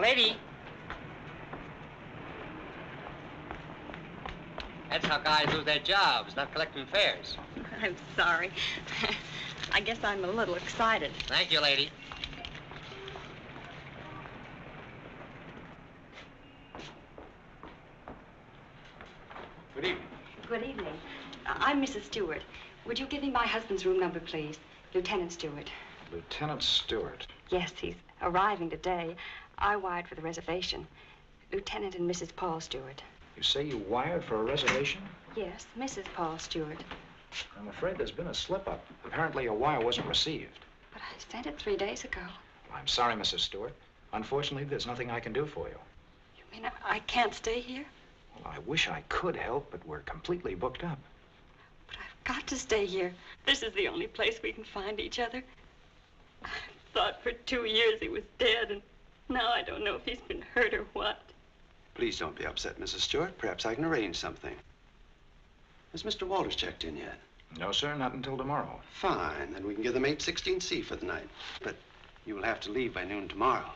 lady. That's how guys lose their jobs, not collecting fares. I'm sorry. I guess I'm a little excited. Thank you, lady. Good evening. Good evening. I'm Mrs. Stewart. Would you give me my husband's room number, please? Lieutenant Stewart. Lieutenant Stewart? Yes, he's arriving today. I wired for the reservation. Lieutenant and Mrs. Paul Stewart. You say you wired for a reservation? Yes, Mrs. Paul Stewart. I'm afraid there's been a slip-up. Apparently a wire wasn't received. But I sent it 3 days ago. Well, I'm sorry, Mrs. Stewart. Unfortunately, there's nothing I can do for you. You mean I can't stay here? Well, I wish I could help, but we're completely booked up. But I've got to stay here. This is the only place we can find each other. I thought for 2 years he was dead, and now I don't know if he's been hurt or what. Please don't be upset, Mrs. Stewart. Perhaps I can arrange something. Has Mr. Walters checked in yet? No, sir, not until tomorrow. Fine, then we can give them 816C for the night. But you will have to leave by noon tomorrow.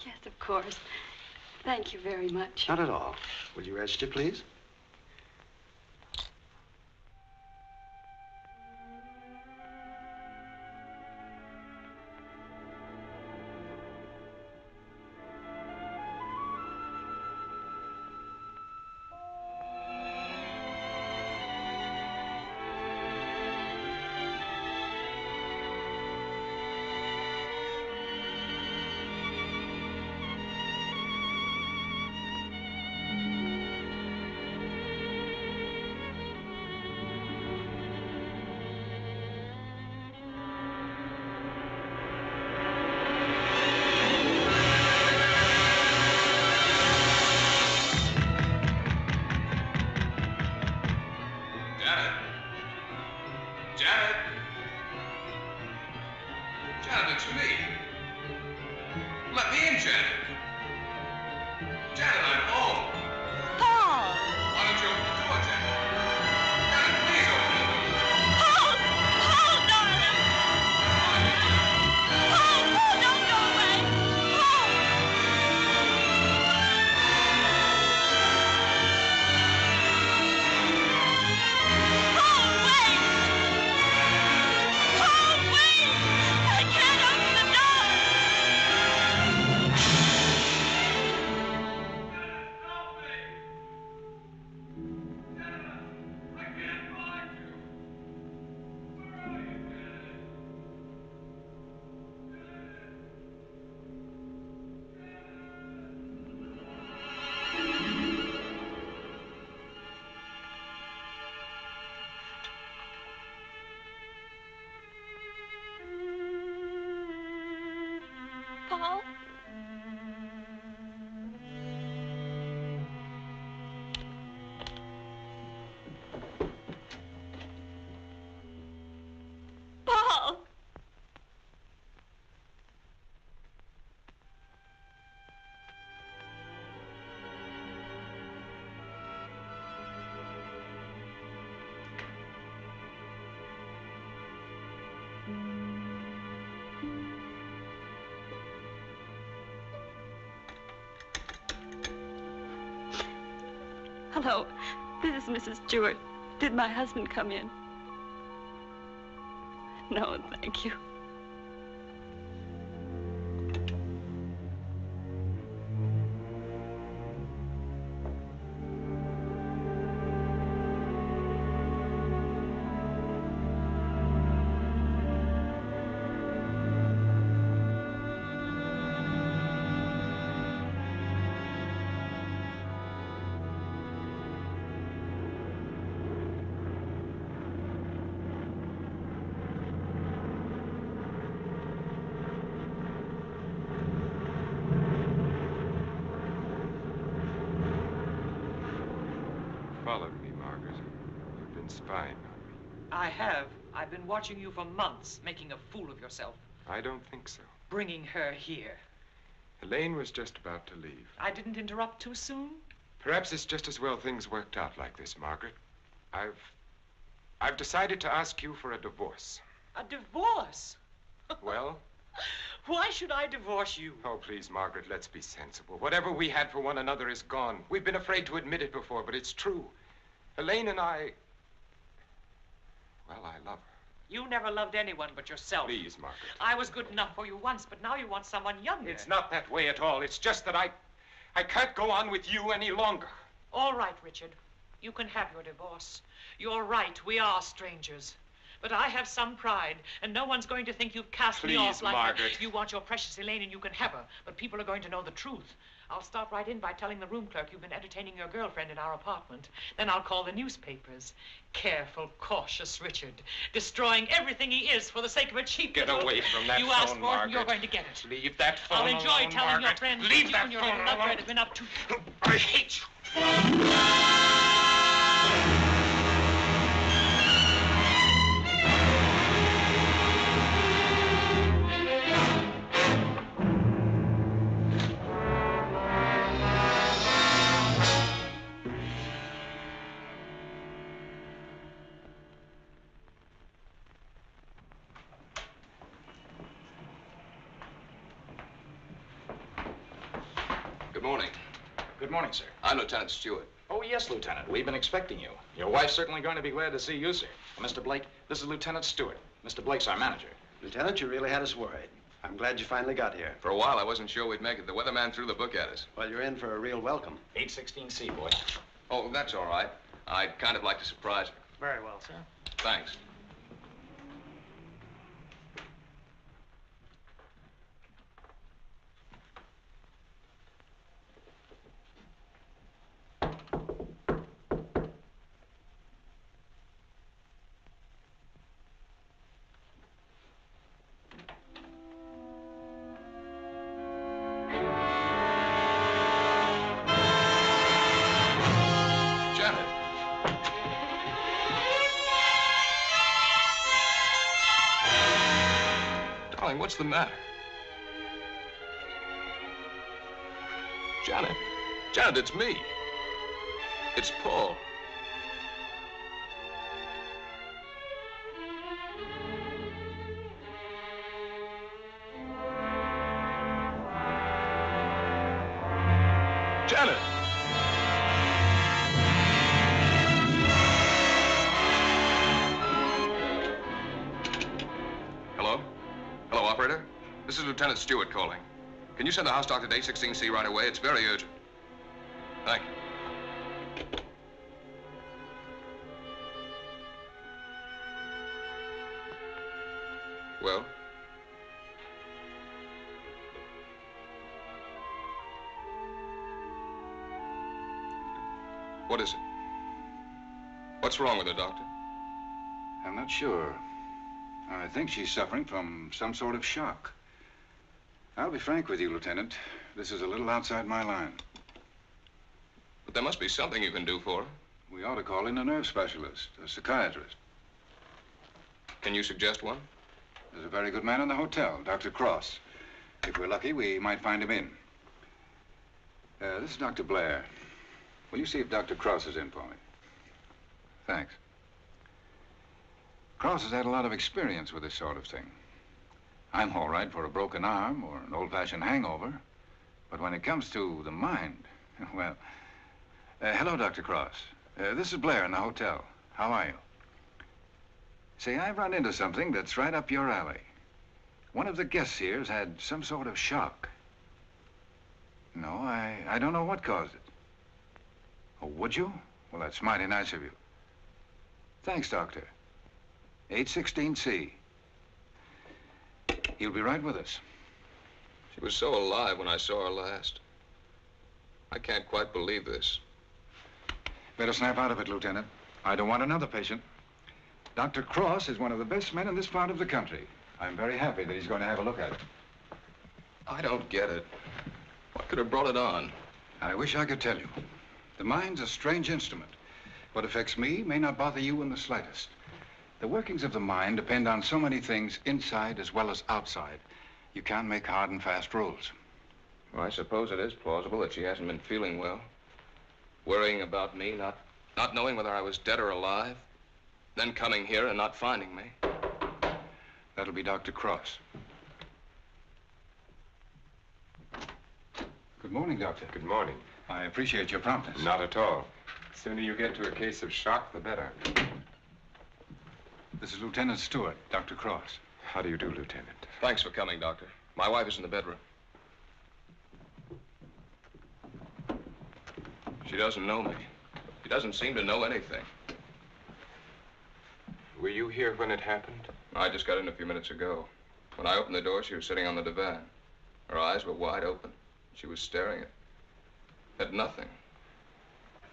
Yes, of course. Thank you very much. Not at all. Will you register, please? Hello, this is Mrs. Stewart. Did my husband come in? No, thank you. Followed me, Margaret. You've been spying on me. I have. I've been watching you for months, making a fool of yourself. I don't think so. Bringing her here. Elaine was just about to leave. I didn't interrupt too soon? Perhaps it's just as well things worked out like this, Margaret. I've decided to ask you for a divorce. A divorce? Well, Why should I divorce you? Oh, please, Margaret, let's be sensible. Whatever we had for one another is gone. We've been afraid to admit it before, but it's true. Elaine and I... Well, I love her. You never loved anyone but yourself. Please, Margaret. I was good enough for you once, but now you want someone younger. It's not that way at all. It's just that I can't go on with you any longer. All right, Richard. You can have your divorce. You're right. We are strangers. But I have some pride, and no one's going to think you've cast me off like Margaret. that. You want your precious Elaine, and you can have her. But people are going to know the truth. I'll start right in by telling the room clerk you've been entertaining your girlfriend in our apartment. Then I'll call the newspapers. Careful, cautious Richard. Destroying everything he is for the sake of a cheap Get little... away from that You phone, asked for it, Margaret. and you're going to get it. Leave that phone I'll enjoy alone, telling your Margaret. friends Leave what you that and your phone little alone. lovebird have been up to. I hate you. Good morning. Good morning, sir. I'm Lieutenant Stewart. Oh, yes, Lieutenant. We've been expecting you. Your wife's certainly going to be glad to see you, sir. Mr. Blake, this is Lieutenant Stewart. Mr. Blake's our manager. Lieutenant, you really had us worried. I'm glad you finally got here. For a while, I wasn't sure we'd make it. The weatherman threw the book at us. Well, you're in for a real welcome. 816C, boy. Oh, that's all right. I'd kind of like to surprise her. Very well, sir. Thanks. What's the matter? Janet. Janet, it's me. It's Paul. Janet. Hello? Hello, operator. This is Lieutenant Stewart calling. Can you send the house doctor to 816C right away? It's very urgent. Thank you. Well? What is it? What's wrong with her, Doctor? I'm not sure. I think she's suffering from some sort of shock. I'll be frank with you, Lieutenant. This is a little outside my line. But there must be something you can do for her. We ought to call in a nerve specialist, a psychiatrist. Can you suggest one? There's a very good man in the hotel, Dr. Cross. If we're lucky, we might find him in. This is Dr. Blair. Will you see if Dr. Cross is in for me? Thanks. Cross has had a lot of experience with this sort of thing. I'm all right for a broken arm or an old-fashioned hangover. But when it comes to the mind, well... hello, Dr. Cross. This is Blair in the hotel. How are you? Say, I've run into something that's right up your alley. One of the guests here's had some sort of shock. No, I don't know what caused it. Oh, would you? Well, that's mighty nice of you. Thanks, Doctor. 816C. He'll be right with us. She was so alive when I saw her last. I can't quite believe this. Better snap out of it, Lieutenant. I don't want another patient. Dr. Cross is one of the best men in this part of the country. I'm very happy that he's going to have a look at it. I don't get it. What could have brought it on? I wish I could tell you. The mind's a strange instrument. What affects me may not bother you in the slightest. The workings of the mind depend on so many things inside as well as outside. You can't make hard and fast rules. Well, I suppose it is plausible that she hasn't been feeling well. Worrying about me, not knowing whether I was dead or alive. Then coming here and not finding me. That'll be Dr. Cross. Good morning, Doctor. Good morning. I appreciate your promptness. Not at all. The sooner you get to a case of shock, the better. This is Lieutenant Stewart, Dr. Cross. How do you do, Lieutenant? Thanks for coming, Doctor. My wife is in the bedroom. She doesn't know me. She doesn't seem to know anything. Were you here when it happened? I just got in a few minutes ago. When I opened the door, she was sitting on the divan. Her eyes were wide open. She was staring at nothing.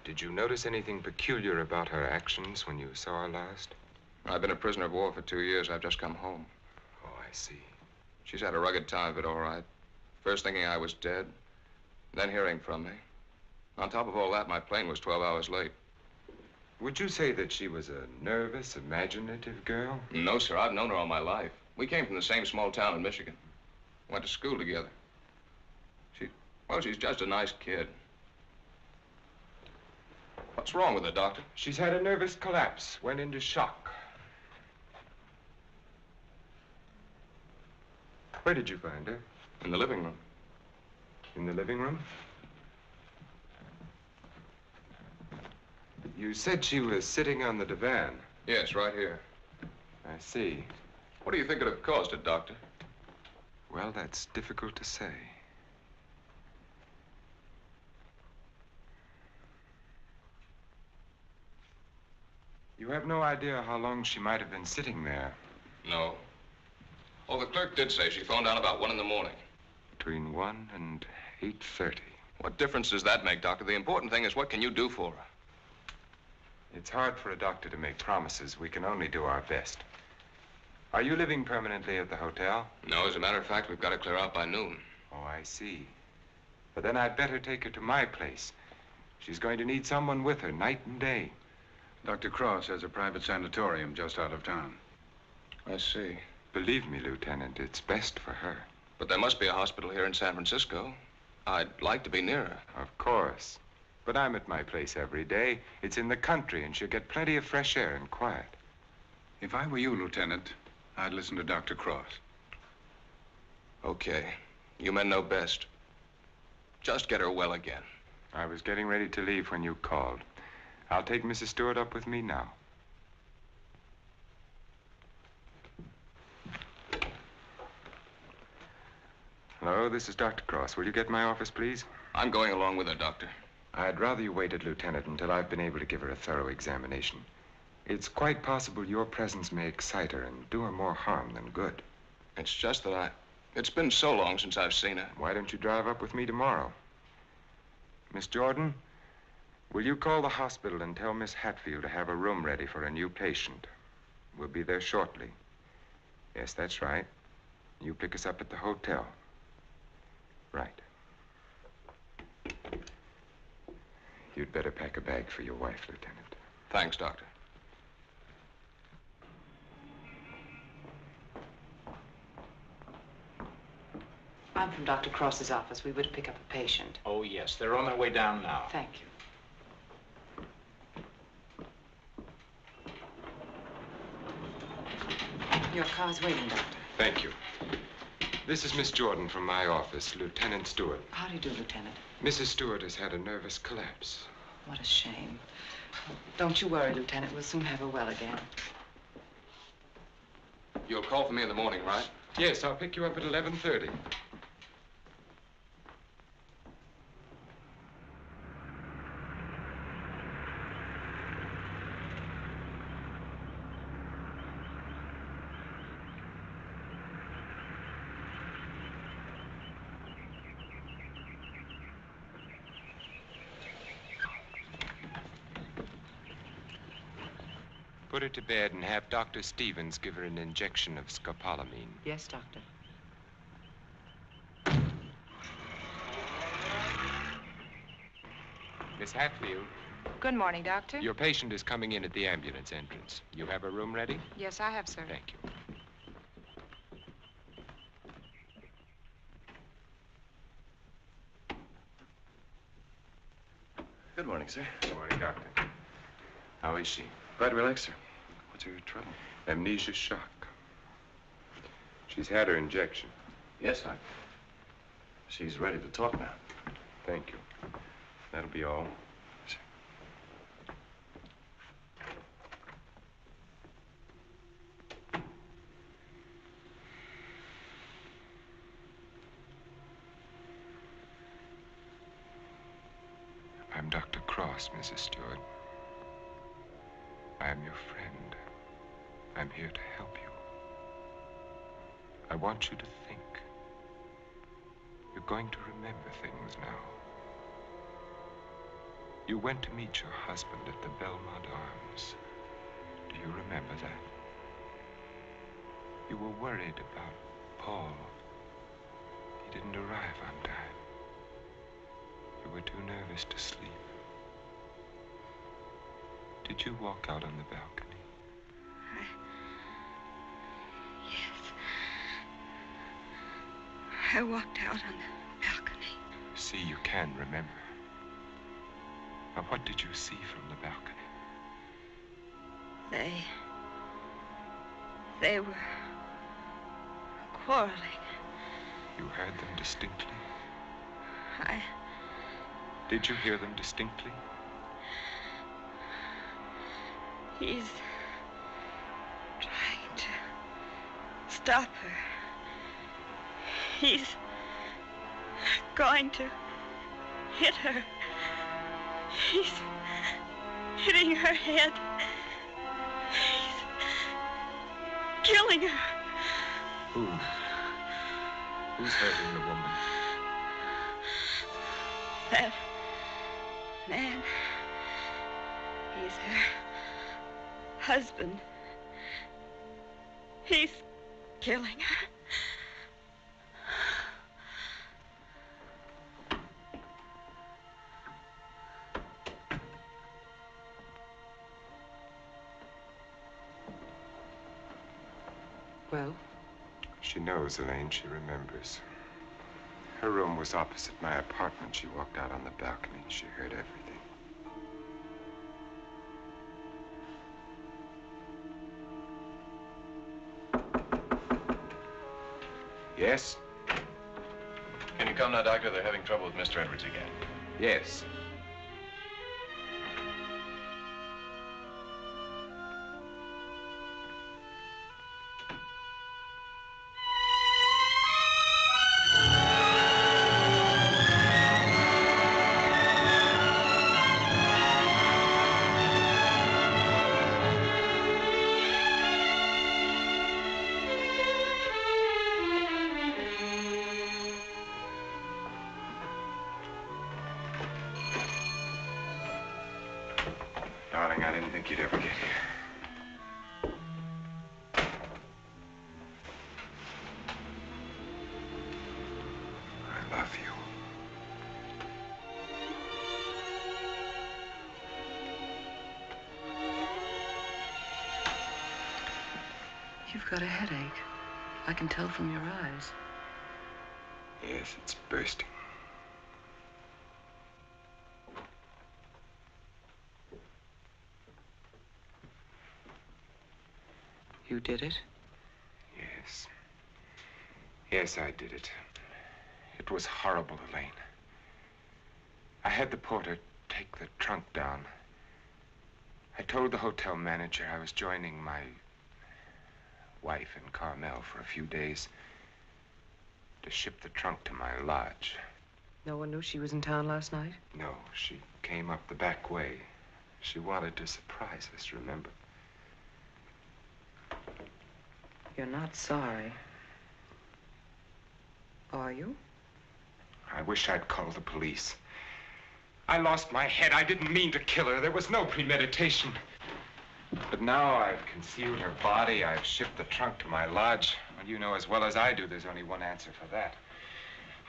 Did you notice anything peculiar about her actions when you saw her last? I've been a prisoner of war for 2 years. I've just come home. Oh, I see. She's had a rugged time of it, all right. First thinking I was dead, then hearing from me. On top of all that, my plane was 12 hours late. Would you say that she was a nervous, imaginative girl? No, sir. I've known her all my life. We came from the same small town in Michigan. Went to school together. Well, she's just a nice kid. What's wrong with her, Doctor? She's had a nervous collapse, went into shock. Where did you find her? In the living room. In the living room? You said she was sitting on the divan. Yes, right here. I see. What do you think could have caused it, Doctor? Well, that's difficult to say. You have no idea how long she might have been sitting there. No. Oh, the clerk did say she phoned down about 1 in the morning. Between 1 and 8:30. What difference does that make, Doctor? The important thing is what can you do for her? It's hard for a doctor to make promises. We can only do our best. Are you living permanently at the hotel? No, as a matter of fact, we've got to clear out by noon. Oh, I see. But then I'd better take her to my place. She's going to need someone with her night and day. Dr. Cross has a private sanatorium just out of town. I see. Believe me, Lieutenant, it's best for her. But there must be a hospital here in San Francisco. I'd like to be near her. Of course. But I'm at my place every day. It's in the country, and she'll get plenty of fresh air and quiet. If I were you, Lieutenant, I'd listen to Dr. Cross. Okay. You men know best. Just get her well again. I was getting ready to leave when you called. I'll take Mrs. Stewart up with me now. Hello, this is Dr. Cross. Will you get my office, please? I'm going along with her, Doctor. I'd rather you waited, Lieutenant, until I've been able to give her a thorough examination. It's quite possible your presence may excite her and do her more harm than good. It's just that it's been so long since I've seen her. Why don't you drive up with me tomorrow? Miss Jordan, will you call the hospital and tell Miss Hatfield to have a room ready for a new patient? We'll be there shortly. Yes, that's right. You pick us up at the hotel. Right. You'd better pack a bag for your wife, Lieutenant. Thanks, Doctor. I'm from Dr. Cross's office. We were to pick up a patient. Oh, yes. They're on their way down now. Thank you. Your car's waiting, Doctor. Thank you. This is Miss Jordan from my office, Lieutenant Stewart. How do you do, Lieutenant? Mrs. Stewart has had a nervous collapse. What a shame. Don't you worry, Lieutenant. We'll soon have her well again. You'll call for me in the morning, right? Yes, I'll pick you up at 11:30. Put her to bed and have Dr. Stevens give her an injection of scopolamine. Yes, Doctor. Miss Hatfield, Good morning, Doctor. your patient is coming in at the ambulance entrance. You have a room ready? Yes, I have, sir. Thank you. Good morning, sir. Good morning, Doctor. How is she? Quite relaxed, sir. What's her trouble? Amnesia shock. She's had her injection. Yes, Doctor. She's ready to talk now. Thank you. That'll be all. I'm Dr. Cross, Mrs. Stewart. I am your friend. I'm here to help you. I want you to think. You're going to remember things now. You went to meet your husband at the Belmont Arms. Do you remember that? You were worried about Paul. He didn't arrive on time. You were too nervous to sleep. Did you walk out on the balcony? Yes. I walked out on the balcony. See, you can remember. Now, what did you see from the balcony? They were quarreling. You heard them distinctly? I... Did you hear them distinctly? He's trying to stop her. He's going to hit her. He's hitting her head. He's killing her. Who? Who's hurting the woman? That man. He's her husband. He's killing her. Well? She knows, Elaine. She remembers. Her room was opposite my apartment. She walked out on the balcony. She heard everything. Yes? Can you come now, Doctor? They're having trouble with Mr. Edwards again. Yes. Darling, I didn't think you'd ever get here. I love you. You've got a headache. I can tell from your eyes. Yes, it's bursting. You did it? Yes. Yes, I did it. It was horrible, Elaine. I had the porter take the trunk down. I told the hotel manager I was joining my wife in Carmel for a few days to ship the trunk to my lodge. No one knew she was in town last night? No, she came up the back way. She wanted to surprise us, remember? You're not sorry. Are you? I wish I'd called the police. I lost my head. I didn't mean to kill her. There was no premeditation. But now I've concealed her body. I've shipped the trunk to my lodge. Well, you know as well as I do there's only one answer for that.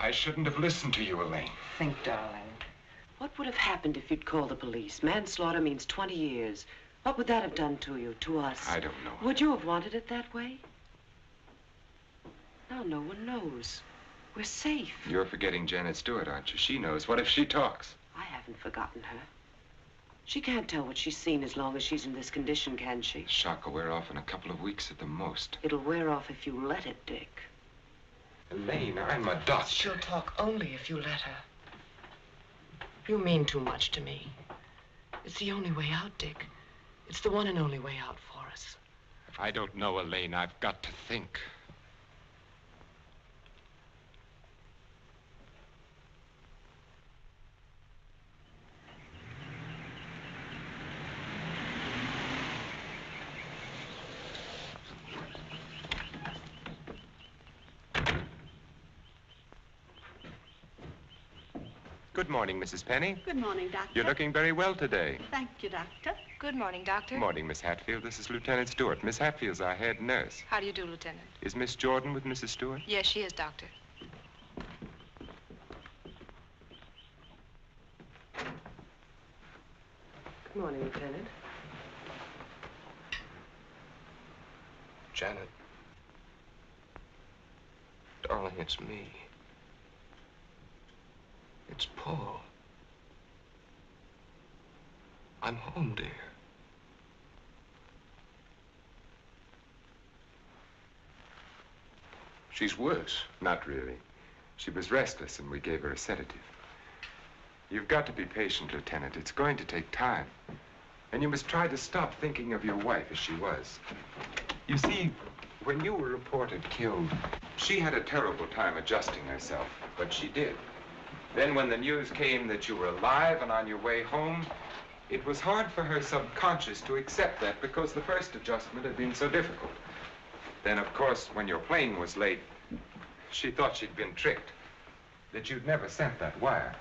I shouldn't have listened to you, Elaine. Think, darling. What would have happened if you'd called the police? Manslaughter means 20 years. What would that have done to you, to us? I don't know. Would you have wanted it that way? Now no one knows. We're safe. You're forgetting Janet Stewart, aren't you? She knows. What if she talks? I haven't forgotten her. She can't tell what she's seen as long as she's in this condition, can she? The shock will wear off in a couple of weeks at the most. It'll wear off if you let it, Dick. Elaine, I'm a doctor. She'll talk only if you let her. You mean too much to me. It's the only way out, Dick. It's the one and only way out for us. If I don't know, Elaine, I've got to think. Good morning, Mrs. Penny. Good morning, Doctor. You're looking very well today. Thank you, Doctor. Good morning, Doctor. Good morning, Miss Hatfield. This is Lieutenant Stewart. Miss Hatfield's our head nurse. How do you do, Lieutenant? Is Miss Jordan with Mrs. Stewart? Yes, she is, Doctor. Good morning, Lieutenant. Janet. Darling, it's me. It's Paul. I'm home, dear. She's worse. Not really. She was restless, and we gave her a sedative. You've got to be patient, Lieutenant. It's going to take time. And you must try to stop thinking of your wife as she was. You see, when you were reported killed, she had a terrible time adjusting herself, but she did. Then when the news came that you were alive and on your way home, it was hard for her subconscious to accept that because the first adjustment had been so difficult. Then, of course, when your plane was late, she thought she'd been tricked, that you'd never sent that wire.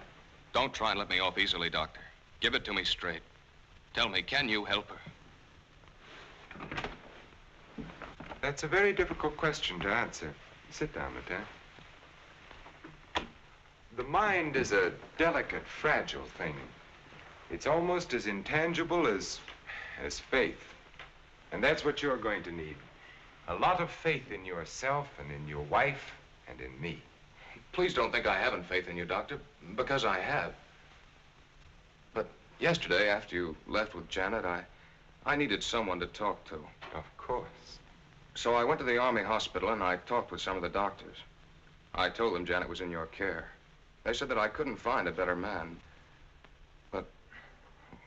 Don't try and let me off easily, Doctor. Give it to me straight. Tell me, can you help her? That's a very difficult question to answer. Sit down, Lieutenant. The mind is a delicate, fragile thing. It's almost as intangible as faith. And that's what you're going to need. A lot of faith in yourself and in your wife and in me. Please don't think I haven't faith in you, Doctor, because I have. But yesterday, after you left with Janet, I needed someone to talk to. Of course. So I went to the Army hospital and I talked with some of the doctors. I told them Janet was in your care. They said that I couldn't find a better man. But,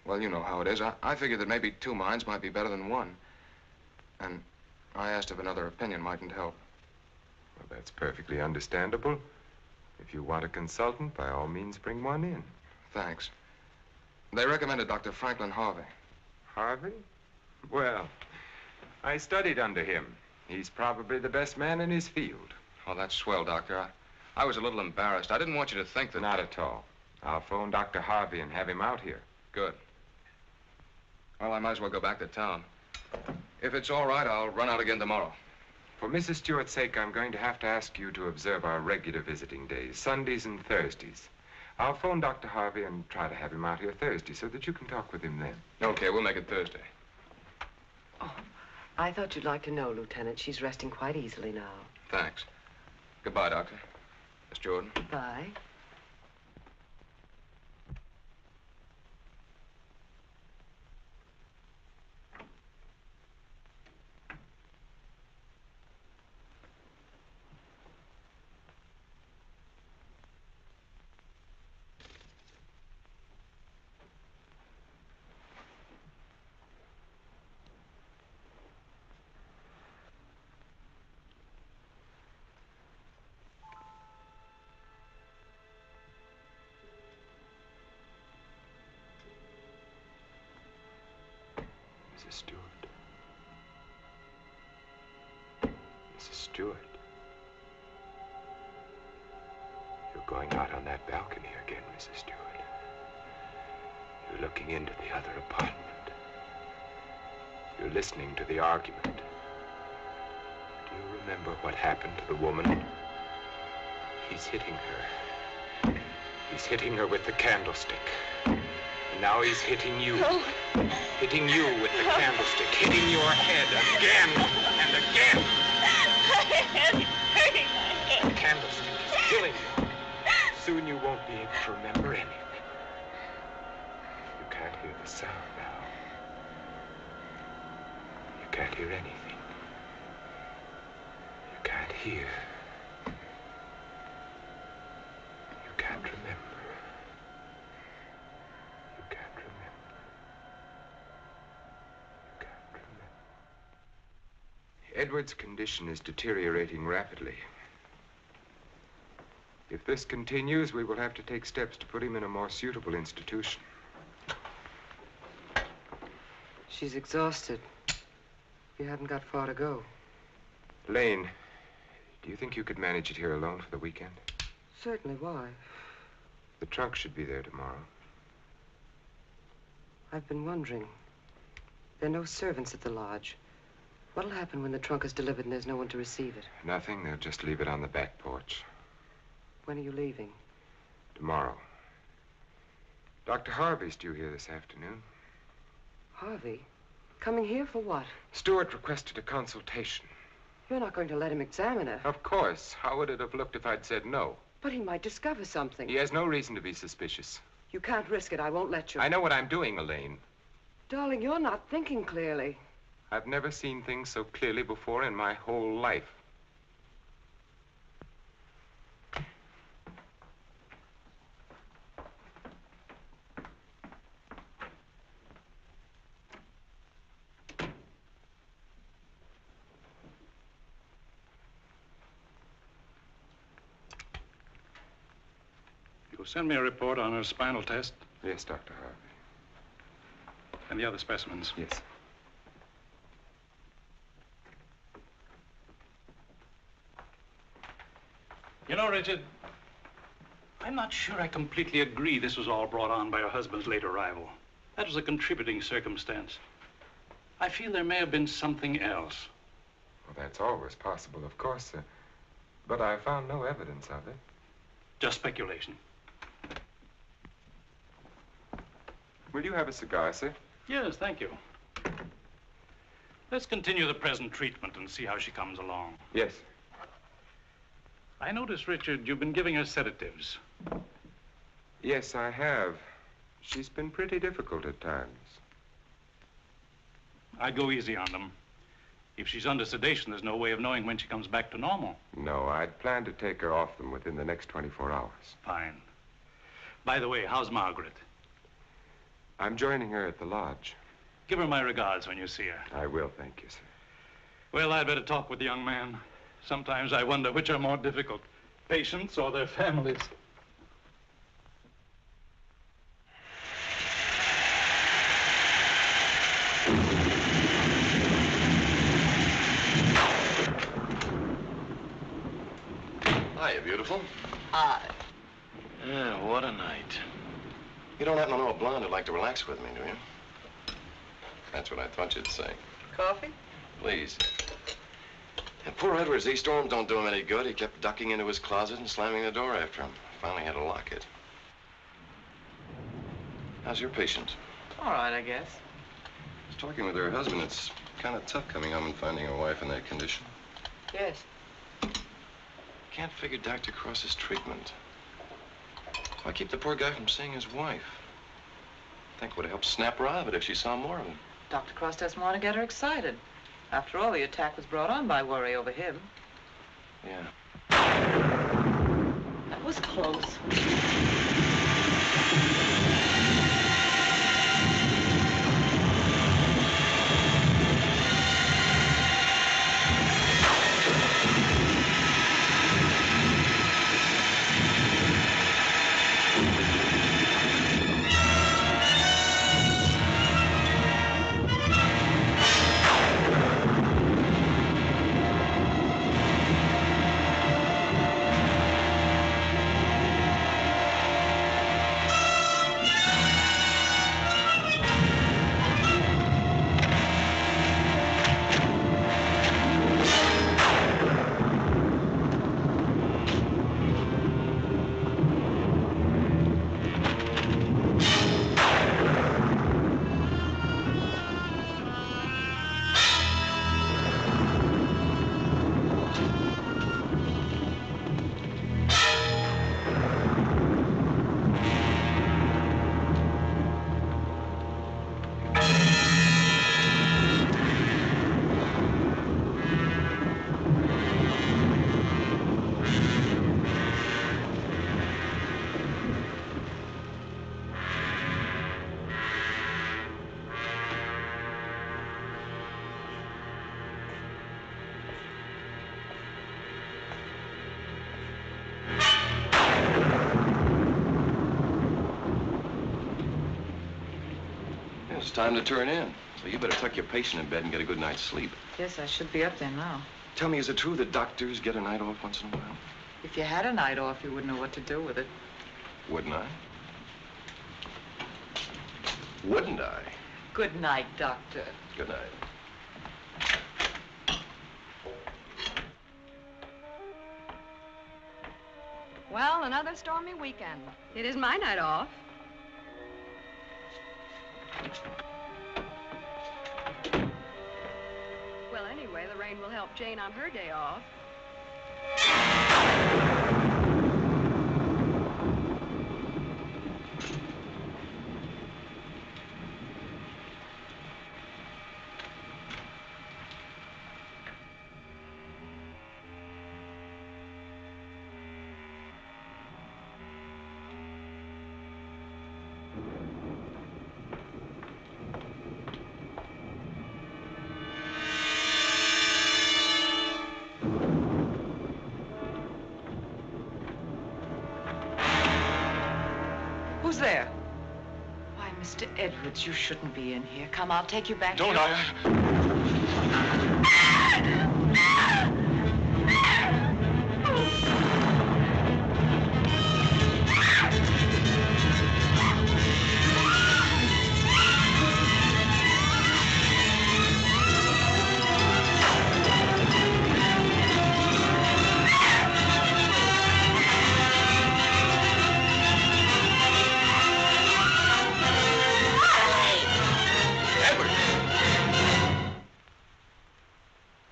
well, you know how it is. I figured that maybe two minds might be better than one. And I asked if another opinion mightn't help. Well, that's perfectly understandable. If you want a consultant, by all means, bring one in. Thanks. They recommended Dr. Franklin Harvey. Harvey? Well, I studied under him. He's probably the best man in his field. Oh, that's swell, Doctor. I was a little embarrassed. I didn't want you to think that... Not at all. I'll phone Dr. Harvey and have him out here. Good. Well, I might as well go back to town. If it's all right, I'll run out again tomorrow. For Mrs. Stewart's sake, I'm going to have to ask you to observe our regular visiting days, Sundays and Thursdays. I'll phone Dr. Harvey and try to have him out here Thursday so that you can talk with him then. Okay, we'll make it Thursday. Oh, I thought you'd like to know, Lieutenant. She's resting quite easily now. Thanks. Goodbye, Doctor. Miss Jordan. Goodbye. Mrs. Stewart. Mrs. Stewart. You're going out on that balcony again, Mrs. Stewart. You're looking into the other apartment. You're listening to the argument. Do you remember what happened to the woman? He's hitting her. He's hitting her with the candlestick. And now he's hitting you. No. Hitting you with the candlestick. Hitting your head again and again. My head is hurting my head. The candlestick is killing you. Soon you won't be able to remember anything. You can't hear the sound now. You can't hear anything. You can't hear. You can't remember. Edward's condition is deteriorating rapidly. If this continues, we will have to take steps to put him in a more suitable institution. She's exhausted. You haven't got far to go. Lane, do you think you could manage it here alone for the weekend? Certainly. Why? The trunk should be there tomorrow. I've been wondering. There are no servants at the lodge. What'll happen when the trunk is delivered and there's no one to receive it? Nothing. They'll just leave it on the back porch. When are you leaving? Tomorrow. Dr. Harvey's due here this afternoon. Harvey? Coming here for what? Stewart requested a consultation. You're not going to let him examine her. Of course. How would it have looked if I'd said no? But he might discover something. He has no reason to be suspicious. You can't risk it. I won't let you. I know what I'm doing, Elaine. Darling, you're not thinking clearly. I've never seen things so clearly before in my whole life. You'll send me a report on her spinal test? Yes, Dr. Harvey. And the other specimens? Yes. You know, Richard, I'm not sure I completely agree this was all brought on by her husband's late arrival. That was a contributing circumstance. I feel there may have been something else. Well, that's always possible, of course, sir. But I found no evidence of it. Just speculation. Will you have a cigar, sir? Yes, thank you. Let's continue the present treatment and see how she comes along. Yes. I notice, Richard, you've been giving her sedatives. Yes, I have. She's been pretty difficult at times. I'd go easy on them. If she's under sedation, there's no way of knowing when she comes back to normal. No, I'd planned to take her off them within the next 24 hours. Fine. By the way, how's Margaret? I'm joining her at the lodge. Give her my regards when you see her. I will, thank you, sir. Well, I'd better talk with the young man. Sometimes I wonder which are more difficult, patients or their families. Hiya, beautiful. Hi. Yeah, what a night. You don't happen to know a blonde who'd like to relax with me, do you? That's what I thought you'd say. Coffee? Please. And poor Edward's storms don't do him any good. He kept ducking into his closet and slamming the door after him. Finally had to lock it. How's your patient? All right, I guess. I was talking with her husband. It's kind of tough coming home and finding a wife in that condition. Yes. Can't figure Dr. Cross's treatment. Why keep the poor guy from seeing his wife? I think it would have helped snap her out of it if she saw more of him. Dr. Cross doesn't want to get her excited. After all, the attack was brought on by worry over him. Yeah. That was close. time to turn in. So you better tuck your patient in bed and get a good night's sleep. Yes, I should be up there now. Tell me, is it true that doctors get a night off once in a while? If you had a night off, you wouldn't know what to do with it. Wouldn't I? Wouldn't I? Good night, Doctor. Good night. Well, another stormy weekend. It is my night off. Well, anyway, the rain will help Jane on her day off. Who's there? Why, Mr. Edwards, you shouldn't be in here. Come, I'll take you back. Don't I?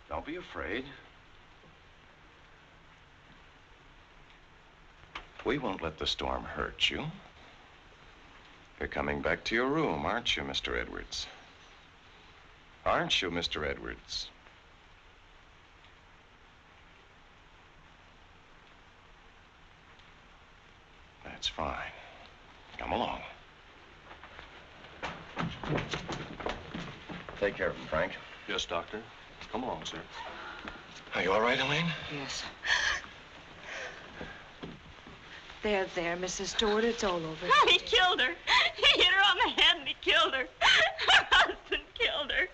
Don't be afraid. We won't let the storm hurt you. You're coming back to your room, aren't you, Mr. Edwards? Aren't you, Mr. Edwards? That's fine. Come along. Take care of him, Frank. Yes, Doctor. Come along, sir. Are you all right, Elaine? Yes. There, Mrs. Stewart, it's all over. Oh, he killed her. He hit her on the head and he killed her. Her husband killed her.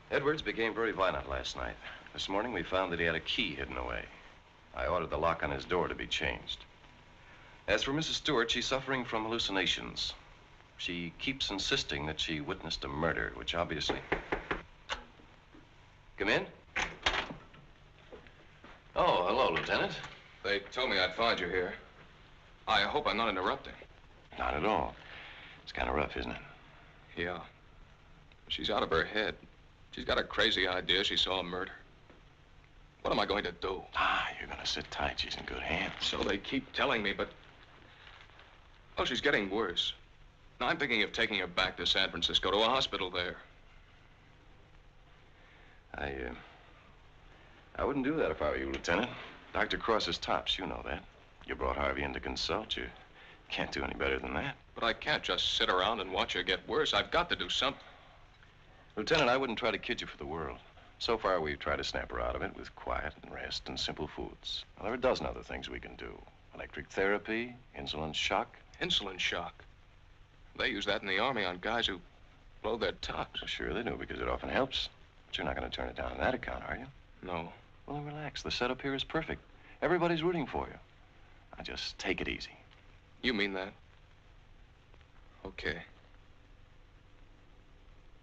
Edwards became very violent last night. This morning we found that he had a key hidden away. I ordered the lock on his door to be changed. As for Mrs. Stewart, she's suffering from hallucinations. She keeps insisting that she witnessed a murder, which obviously... Come in. Oh, hello, Lieutenant. They told me I'd find you here. I hope I'm not interrupting. Not at all. It's kind of rough, isn't it? Yeah. She's out of her head. She's got a crazy idea she saw a murder. What am I going to do? Ah, you're going to sit tight. She's in good hands. So they keep telling me, but... Oh, she's getting worse. Now, I'm thinking of taking her back to San Francisco, to a hospital there. I wouldn't do that if I were you, Lieutenant. Dr. Cross is tops, you know that. You brought Harvey in to consult. You can't do any better than that. But I can't just sit around and watch her get worse. I've got to do something. Lieutenant, I wouldn't try to kid you for the world. So far, we've tried to snap her out of it with quiet and rest and simple foods. Well, there are a dozen other things we can do. Electric therapy, insulin shock. Insulin shock. They use that in the Army on guys who blow their tops. Well, sure they do, because it often helps. But you're not going to turn it down on that account, are you? No. Well, then relax. The setup here is perfect. Everybody's rooting for you. Now, just take it easy. You mean that? Okay.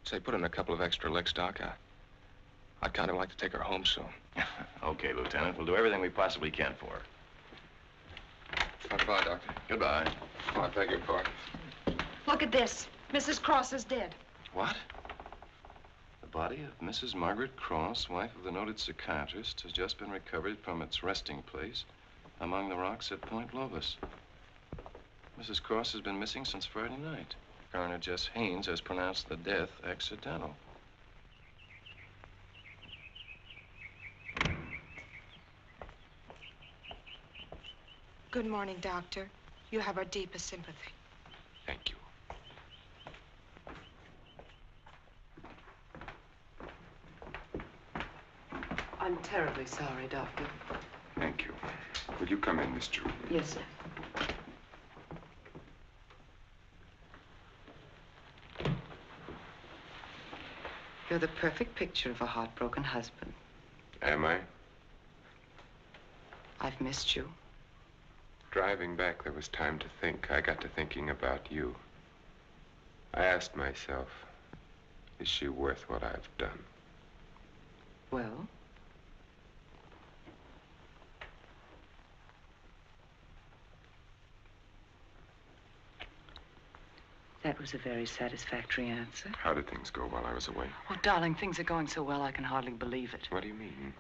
Say, put in a couple of extra licks, Doc. I'd kind of like to take her home soon. Okay, Lieutenant. We'll do everything we possibly can for her. Goodbye, Doctor. Goodbye. Oh, I beg your pardon. Look at this. Mrs. Cross is dead. What? The body of Mrs. Margaret Cross, wife of the noted psychiatrist, has just been recovered from its resting place among the rocks at Point Lobos. Mrs. Cross has been missing since Friday night. Coroner Jess Haynes has pronounced the death accidental. Good morning, Doctor. You have our deepest sympathy. Thank you. I'm terribly sorry, Doctor. Thank Thank you. Will you come in, Miss Jordan? Yes, sir. You're the perfect picture of a heartbroken husband. Am I? I've missed you. Driving back, there was time to think. I got to thinking about you. I asked myself, is she worth what I've done? Well? That was a very satisfactory answer. How did things go while I was away? Oh, darling, things are going so well I can hardly believe it. What do you mean?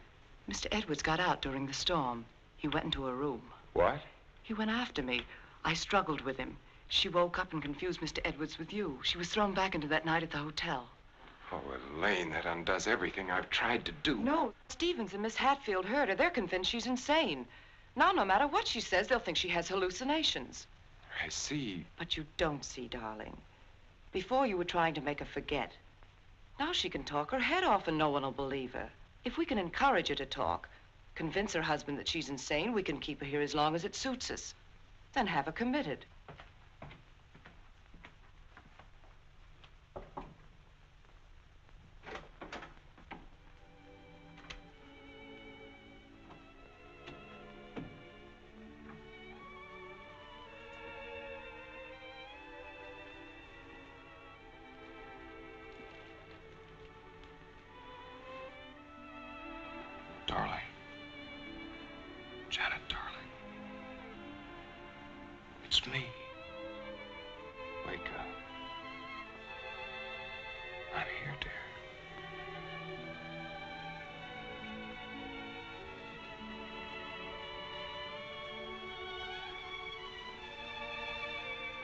Mr. Edwards got out during the storm. He went into a room. What? He went after me. I struggled with him. She woke up and confused Mr. Edwards with you. She was thrown back into that night at the hotel. Oh, Elaine, that undoes everything I've tried to do. No, Stevens and Miss Hatfield heard her. They're convinced she's insane. Now, no matter what she says, they'll think she has hallucinations. I see. But you don't see, darling. Before you were trying to make her forget. Now she can talk her head off and no one will believe her. If we can encourage her to talk, convince her husband that she's insane, we can keep her here as long as it suits us. Then have her committed. Darling. Janet, darling. It's me. Wake up. I'm here, dear.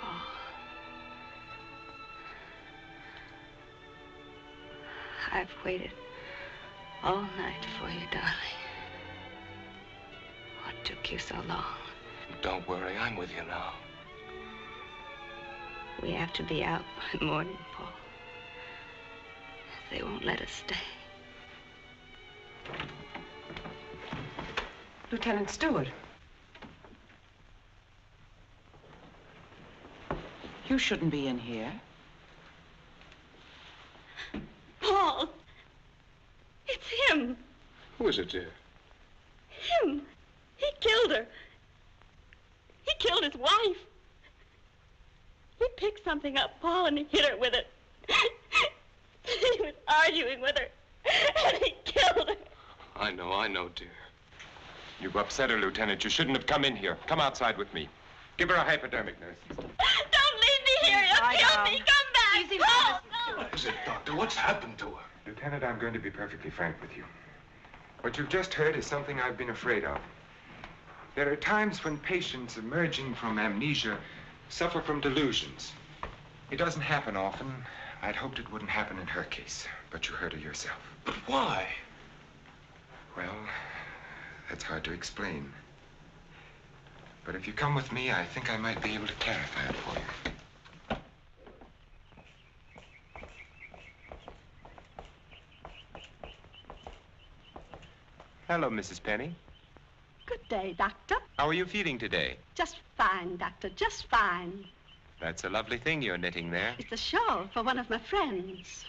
Oh. I've waited all night for you, darling. What took you so long? Don't worry, I'm with you now. We have to be out by morning, Paul. They won't let us stay. Lieutenant Stewart. You shouldn't be in here. Paul! It's him! Who is it, dear? Him! He killed her. He killed his wife. He picked something up, Paul, and he hit her with it. He was arguing with her, and he killed her. I know, dear. You've upset her, Lieutenant. You shouldn't have come in here. Come outside with me. Give her a hypodermic, nurse. Don't leave me here. You'll kill me. Come back. Easy, Paul, no. What is it, Doctor? What's happened to her? Lieutenant, I'm going to be perfectly frank with you. What you've just heard is something I've been afraid of. There are times when patients emerging from amnesia suffer from delusions. It doesn't happen often. I'd hoped it wouldn't happen in her case, but you heard her yourself. But why? Well, that's hard to explain. But if you come with me, I think I might be able to clarify it for you. Hello, Mrs. Penny. Good day, Doctor. How are you feeling today? Just fine, Doctor, just fine. That's a lovely thing you're knitting there. It's a shawl for one of my friends.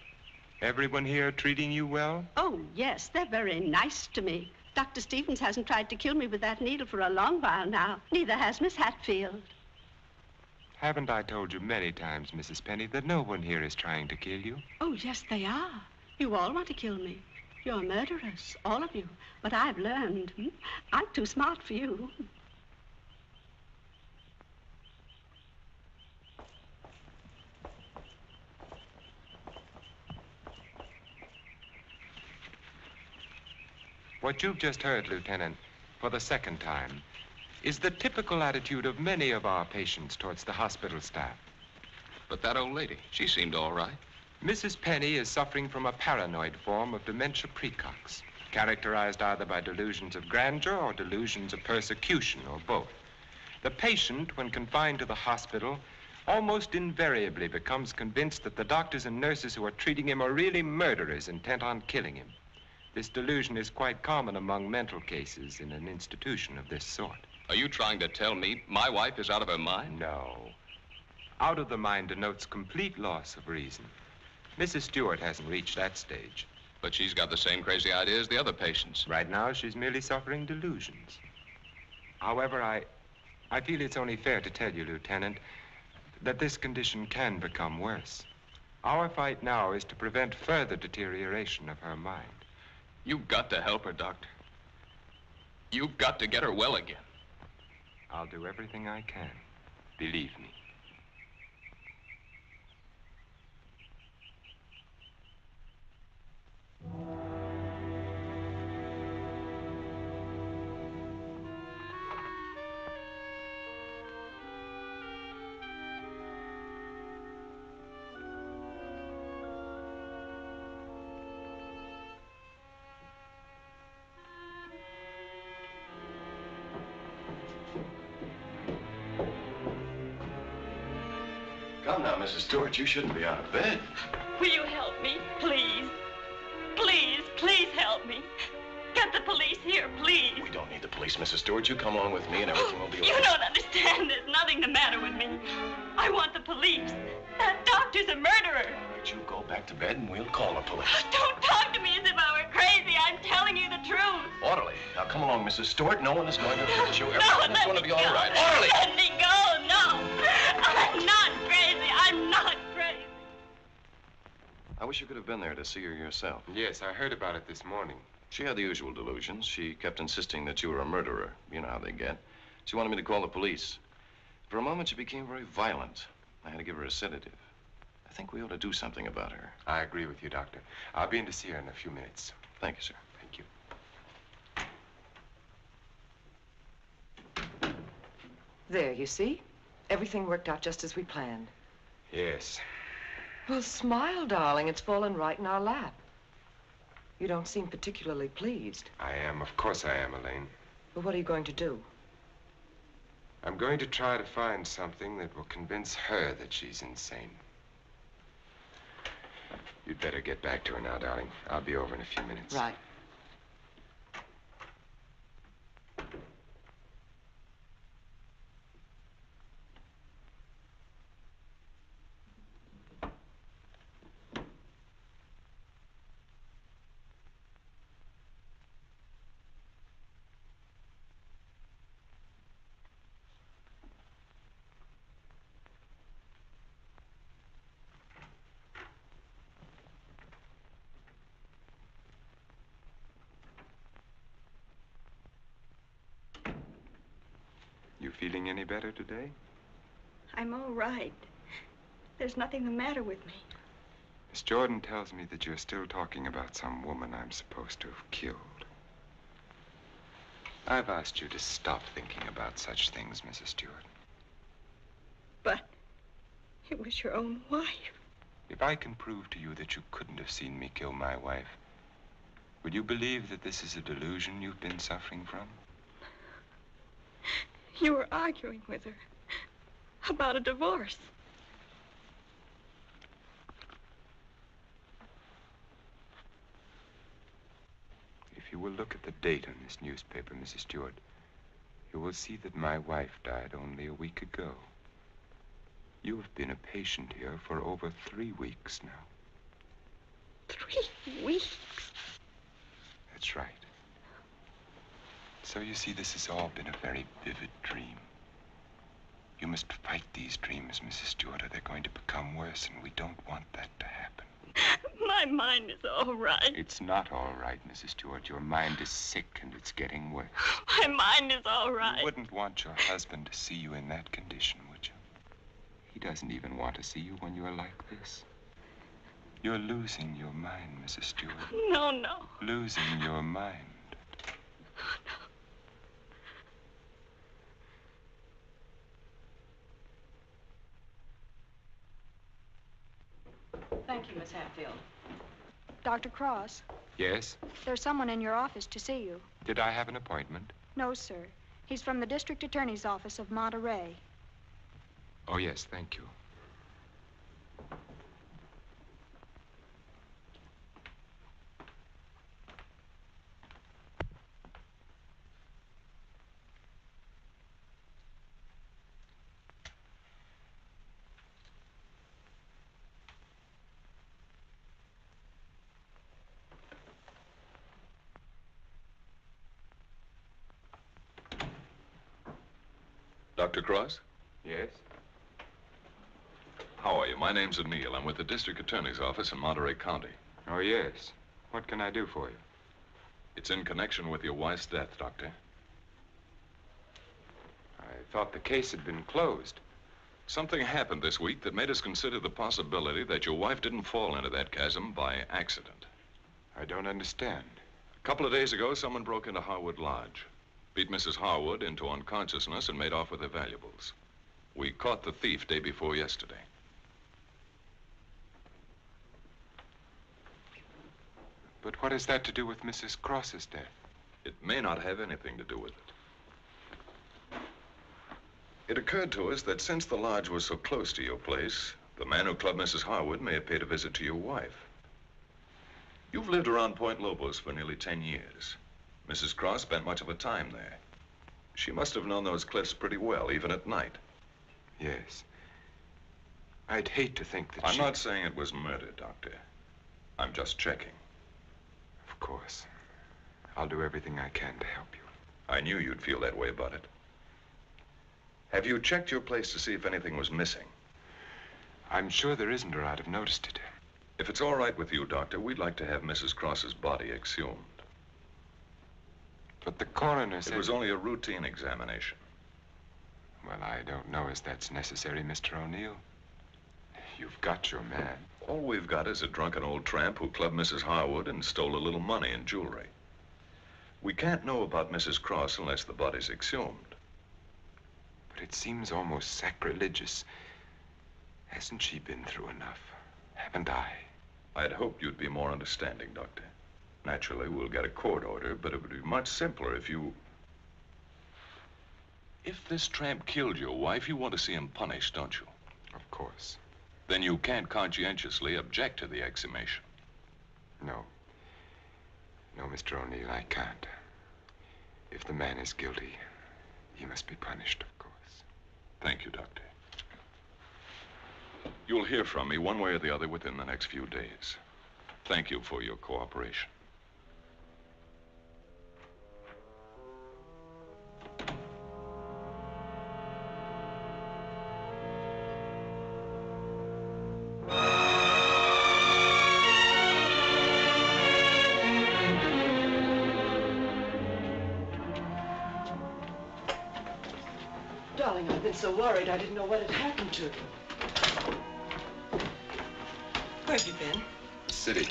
Everyone here treating you well? Oh, yes, they're very nice to me. Dr. Stevens hasn't tried to kill me with that needle for a long while now. Neither has Miss Hatfield. Haven't I told you many times, Mrs. Penny, that no one here is trying to kill you? Oh, yes, they are. You all want to kill me. You're murderers, all of you. But I've learned. I'm too smart for you. What you've just heard, Lieutenant, for the second time, is the typical attitude of many of our patients towards the hospital staff. But that old lady, she seemed all right. Mrs. Penny is suffering from a paranoid form of dementia precox, characterized either by delusions of grandeur or delusions of persecution, or both. The patient, when confined to the hospital, almost invariably becomes convinced that the doctors and nurses who are treating him are really murderers intent on killing him. This delusion is quite common among mental cases in an institution of this sort. Are you trying to tell me my wife is out of her mind? No. Out of the mind denotes complete loss of reason. Mrs. Stewart hasn't reached that stage. But she's got the same crazy idea as the other patients. Right now, she's merely suffering delusions. However, I feel it's only fair to tell you, Lieutenant, that this condition can become worse. Our fight now is to prevent further deterioration of her mind. You've got to help her, Doctor. You've got to get her well again. I'll do everything I can. Believe me. Come now, Mrs. Stewart, you shouldn't be out of bed. Will you help me, please? Please, please help me. Get the police here, please. We don't need the police, Mrs. Stewart. You come along with me and everything will be all You right. don't understand. There's nothing the matter with me. I want the police. That doctor's a murderer. But you go back to bed and we'll call the police. Don't talk to me as if I were crazy. I'm telling you the truth. Orderly. Now come along, Mrs. Stewart. No one is going to hurt you. No, Everything is going to be all right. Orderly! Let me go. No. I'm not crazy. I'm not crazy. I wish you could have been there to see her yourself. Yes, I heard about it this morning. She had the usual delusions. She kept insisting that you were a murderer. You know how they get. She wanted me to call the police. For a moment, she became very violent. I had to give her a sedative. I think we ought to do something about her. I agree with you, Doctor. I'll be in to see her in a few minutes. Thank you, sir. Thank you. There, you see? Everything worked out just as we planned. Yes. Well, smile, darling. It's fallen right in our lap. You don't seem particularly pleased. I am. Of course I am, Elaine. But what are you going to do? I'm going to try to find something that will convince her that she's insane. You'd better get back to her now, darling. I'll be over in a few minutes. Right. You feeling any better today? I'm all right. There's nothing the matter with me. Miss Jordan tells me that you're still talking about some woman I'm supposed to have killed. I've asked you to stop thinking about such things, Mrs. Stewart. But it was your own wife. If I can prove to you that you couldn't have seen me kill my wife, would you believe that this is a delusion you've been suffering from? You were arguing with her about a divorce. If you will look at the date on this newspaper, Mrs. Stewart, you will see that my wife died only a week ago. You have been a patient here for over 3 weeks now. 3 weeks? That's right. So you see, this has all been a very vivid dream. You must fight these dreams, Mrs. Stewart, or they're going to become worse, and we don't want that to happen. My mind is all right. It's not all right, Mrs. Stewart. Your mind is sick, and it's getting worse. My mind is all right. You wouldn't want your husband to see you in that condition, would you? He doesn't even want to see you when you're like this. You're losing your mind, Mrs. Stewart. No, no. Losing your mind. Thank you, Miss Hatfield. Dr. Cross, Yes? there's someone in your office to see you. Did I have an appointment? No, sir. He's from the district attorney's office of Monterey. Oh, yes, thank you. Dr. Cross? Yes? How are you? My name's O'Neill. I'm with the district attorney's office in Monterey County. Oh, yes. What can I do for you? It's in connection with your wife's death, Doctor. I thought the case had been closed. Something happened this week that made us consider the possibility that your wife didn't fall into that chasm by accident. I don't understand. A couple of days ago, someone broke into Harwood Lodge, beat Mrs. Harwood into unconsciousness, and made off with her valuables. We caught the thief day before yesterday. But what has that to do with Mrs. Cross's death? It may not have anything to do with it. It occurred to us that since the lodge was so close to your place, the man who clubbed Mrs. Harwood may have paid a visit to your wife. You've lived around Point Lobos for nearly 10 years. Mrs. Cross spent much of her time there. She must have known those cliffs pretty well, even at night. Yes. I'd hate to think that I'm not saying it was murder, Doctor. I'm just checking. Of course. I'll do everything I can to help you. I knew you'd feel that way about it. Have you checked your place to see if anything was missing? I'm sure there isn't, or I'd have noticed it. If it's all right with you, Doctor, we'd like to have Mrs. Cross's body exhumed. But the coroner said... It was only a routine examination. Well, I don't know as that's necessary, Mr. O'Neill. You've got your man. All we've got is a drunken old tramp who clubbed Mrs. Harwood and stole a little money and jewelry. We can't know about Mrs. Cross unless the body's exhumed. But it seems almost sacrilegious. Hasn't she been through enough? Haven't I? I'd hoped you'd be more understanding, Doctor. Naturally, we'll get a court order, but it would be much simpler if you... If this tramp killed your wife, you want to see him punished, don't you? Of course. Then you can't conscientiously object to the exhumation. No. No, Mr. O'Neill, I can't. If the man is guilty, he must be punished, of course. Thank you, Doctor. You'll hear from me one way or the other within the next few days. Thank you for your cooperation. Darling, I've been so worried I didn't know what had happened to you. Where have you been? City.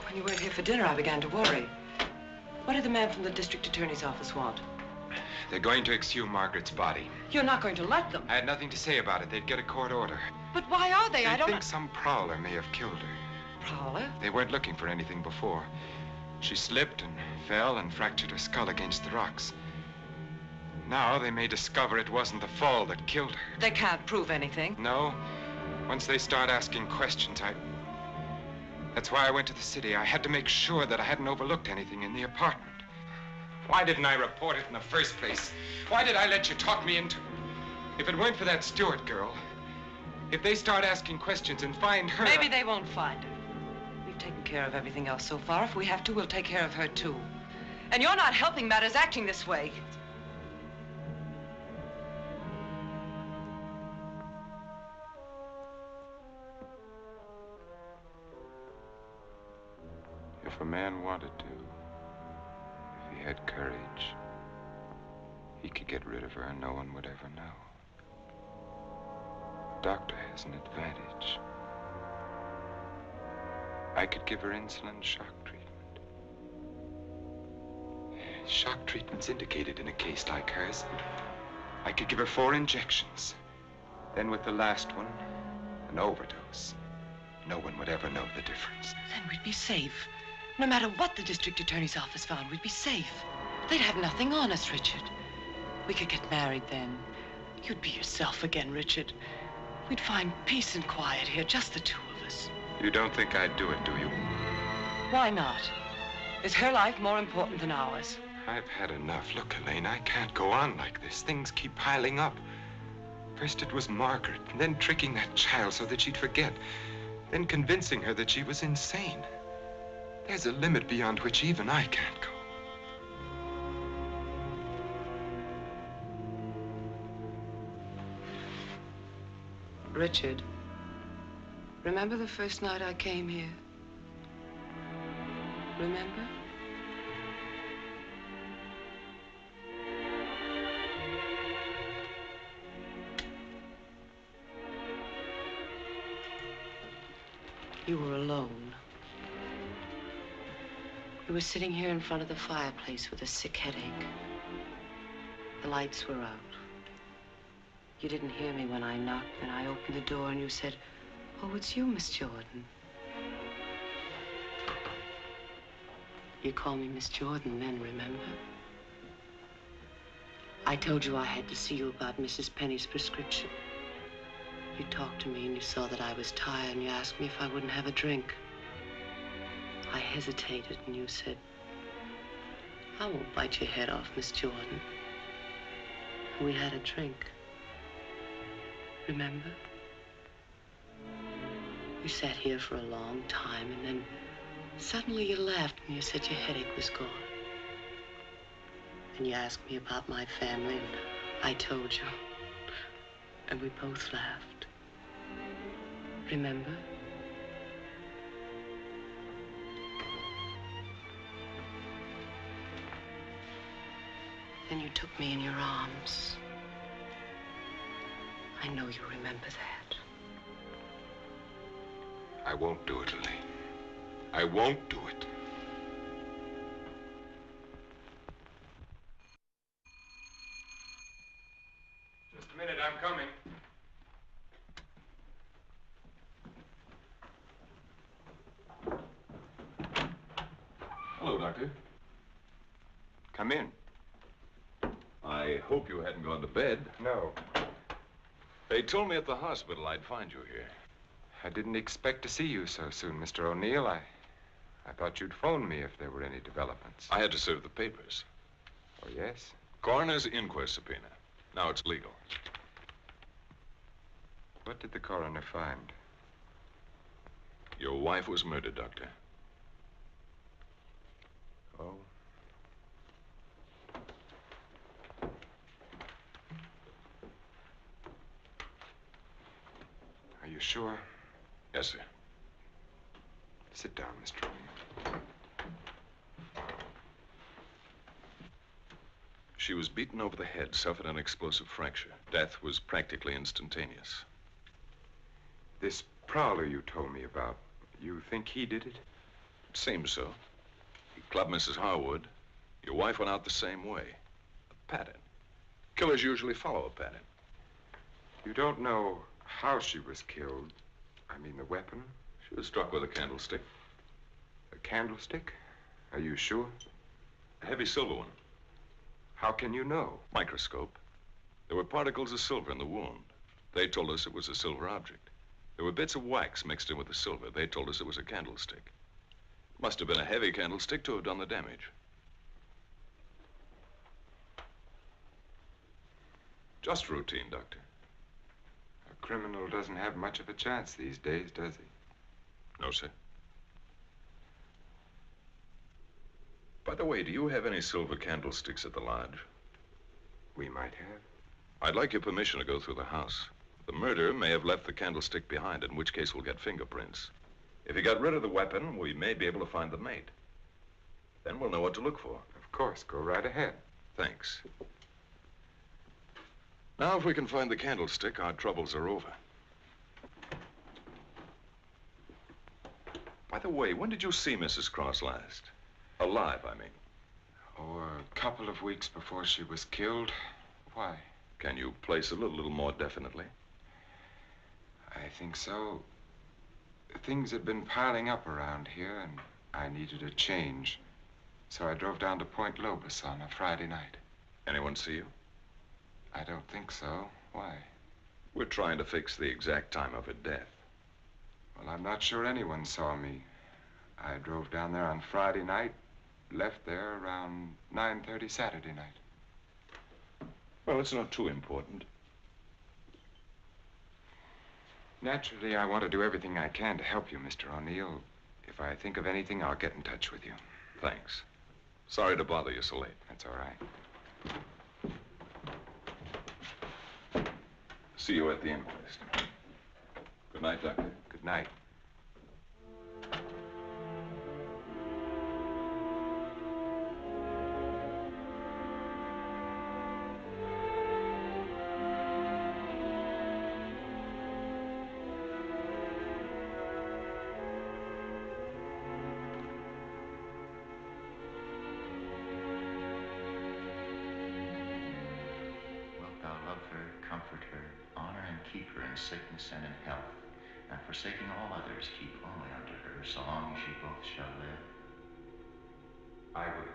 When you weren't here for dinner, I began to worry. What did the man from the district attorney's office want? They're going to exhume Margaret's body. You're not going to let them. I had nothing to say about it. They'd get a court order. But why are they? I don't think some prowler may have killed her. Prowler? They weren't looking for anything before. She slipped and fell and fractured her skull against the rocks. Now they may discover it wasn't the fall that killed her. They can't prove anything. No. Once they start asking questions, That's why I went to the city. I had to make sure that I hadn't overlooked anything in the apartment. Why didn't I report it in the first place? Why did I let you talk me into it? If it weren't for that Stewart girl, if they start asking questions and find her... Maybe they won't find her. We've taken care of everything else so far. If we have to, we'll take care of her, too. And you're not helping matters acting this way. If a man wanted to, if he had courage, he could get rid of her and no one would ever know. The doctor has an advantage. I could give her insulin shock treatment. Shock treatment's indicated in a case like hers. I could give her 4 injections. Then with the last one, an overdose. No one would ever know the difference. Then we'd be safe. No matter what the district attorney's office found, we'd be safe. They'd have nothing on us, Richard. We could get married then. You'd be yourself again, Richard. We'd find peace and quiet here, just the 2 of us. You don't think I'd do it, do you? Why not? Is her life more important than ours? I've had enough. Look, Elaine, I can't go on like this. Things keep piling up. First it was Margaret, and then tricking that child so that she'd forget. Then convincing her that she was insane. There's a limit beyond which even I can't go. Richard, remember the first night I came here? Remember? You were alone. You were sitting here in front of the fireplace with a sick headache. The lights were out. You didn't hear me when I knocked, and I opened the door and you said, "Oh, it's you, Miss Jordan." You called me Miss Jordan then, remember? I told you I had to see you about Mrs. Penny's prescription. You talked to me and you saw that I was tired and you asked me if I wouldn't have a drink. I hesitated and you said, "I won't bite your head off, Miss Jordan." And we had a drink. Remember? You sat here for a long time and then suddenly you laughed and you said your headache was gone. And you asked me about my family and I told you. And we both laughed. Remember? Then you took me in your arms. I know you remember that. I won't do it, Elaine. I won't do it. Just a minute, I'm coming. Hello, Doctor. Come in. I hope you hadn't gone to bed. No. They told me at the hospital I'd find you here. I didn't expect to see you so soon, Mr. O'Neill. I thought you'd phone me if there were any developments. I had to serve the papers. Oh, yes? Coroner's inquest subpoena. Now it's legal. What did the coroner find? Your wife was murdered, Doctor. Oh? Are you sure? Yes, sir. Sit down, Mr. O'Neill. She was beaten over the head, suffered an explosive fracture. Death was practically instantaneous. This prowler you told me about, you think he did it? It seems so. He clubbed Mrs. Harwood. Your wife went out the same way. A pattern. Killers usually follow a pattern. You don't know how she was killed. I mean, the weapon? She was struck with a candlestick. A candlestick? Are you sure? A heavy silver one. How can you know? Microscope. There were particles of silver in the wound. They told us it was a silver object. There were bits of wax mixed in with the silver. They told us it was a candlestick. Must have been a heavy candlestick to have done the damage. Just routine, Doctor. A criminal doesn't have much of a chance these days, does he? No, sir. By the way, do you have any silver candlesticks at the lodge? We might have. I'd like your permission to go through the house. The murderer may have left the candlestick behind, in which case we'll get fingerprints. If he got rid of the weapon, we may be able to find the mate. Then we'll know what to look for. Of course, go right ahead. Thanks. Now, if we can find the candlestick, our troubles are over. By the way, when did you see Mrs. Cross last? Alive, I mean. Oh, a couple of weeks before she was killed. Why? Can you place it a little more definitely? I think so. Things had been piling up around here, and I needed a change. So I drove down to Point Lobos on a Friday night. Anyone see you? I don't think so. Why? We're trying to fix the exact time of her death. Well, I'm not sure anyone saw me. I drove down there on Friday night, left there around 9:30 Saturday night. Well, it's not too important. Naturally, I want to do everything I can to help you, Mr. O'Neill. If I think of anything, I'll get in touch with you. Thanks. Sorry to bother you so late. That's all right. See you at the inquest. Good night, Doctor. Good night. Comfort her, honor and keep her in sickness and in health, and forsaking all others, keep only unto her so long as ye both shall live. I will.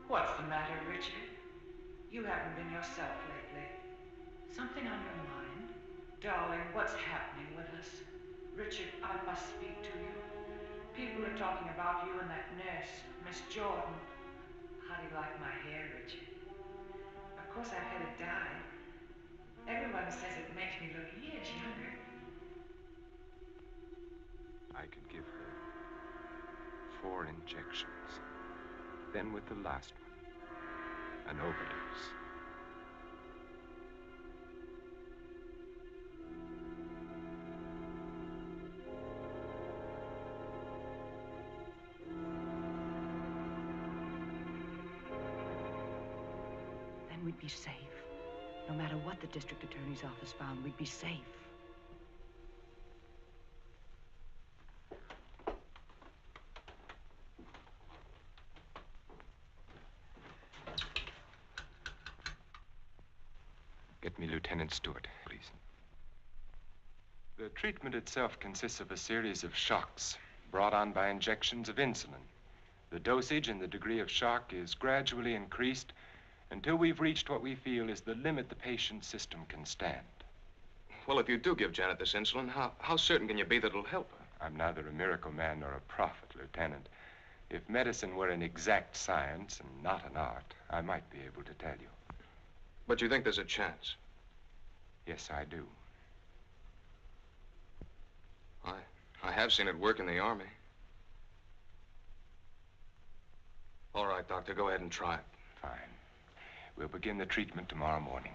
What's the matter, Richard? You haven't been yourself lately. Something on your mind? Darling, what's happening with us? Richard, I must speak to you. People are talking about you and that nurse, Miss Jordan. How do you like my hair, Richard? Of course, I've had it dyed. Everyone says it makes me look years younger. I could give her 4 injections. Then with the last one, an overdose. Then we'd be safe. No matter what the district attorney's office found, we'd be safe. Get me Lieutenant Stewart, please. The treatment itself consists of a series of shocks brought on by injections of insulin. The dosage and the degree of shock is gradually increased until we've reached what we feel is the limit the patient's system can stand. Well, if you do give Janet this insulin, how certain can you be that it'll help her? I'm neither a miracle man nor a prophet, Lieutenant. If medicine were an exact science and not an art, I might be able to tell you. But you think there's a chance? Yes, I do. I have seen it work in the Army. All right, Doctor, go ahead and try it. Fine. We'll begin the treatment tomorrow morning.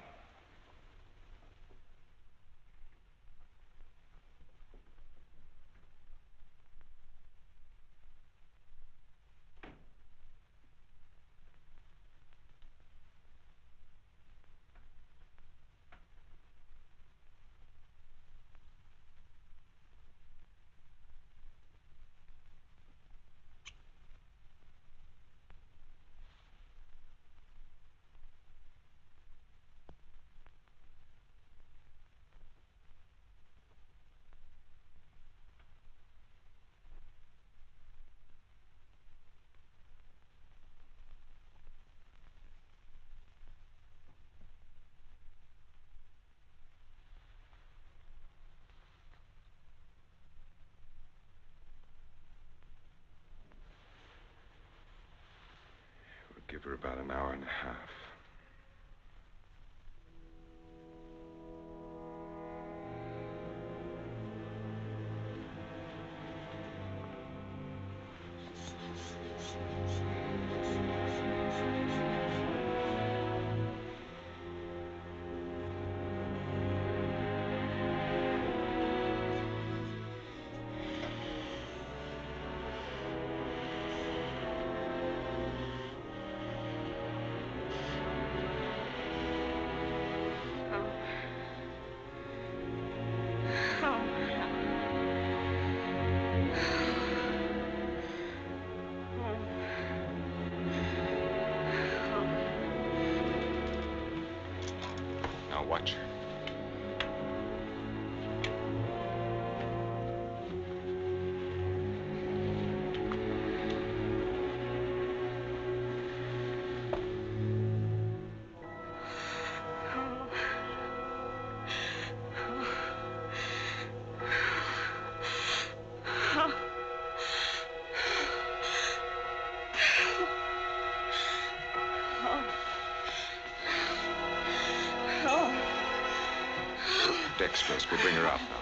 Give her about an hour and a half. Watch her. Dextrose will bring her out now.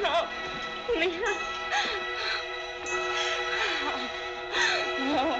No, leave her. No.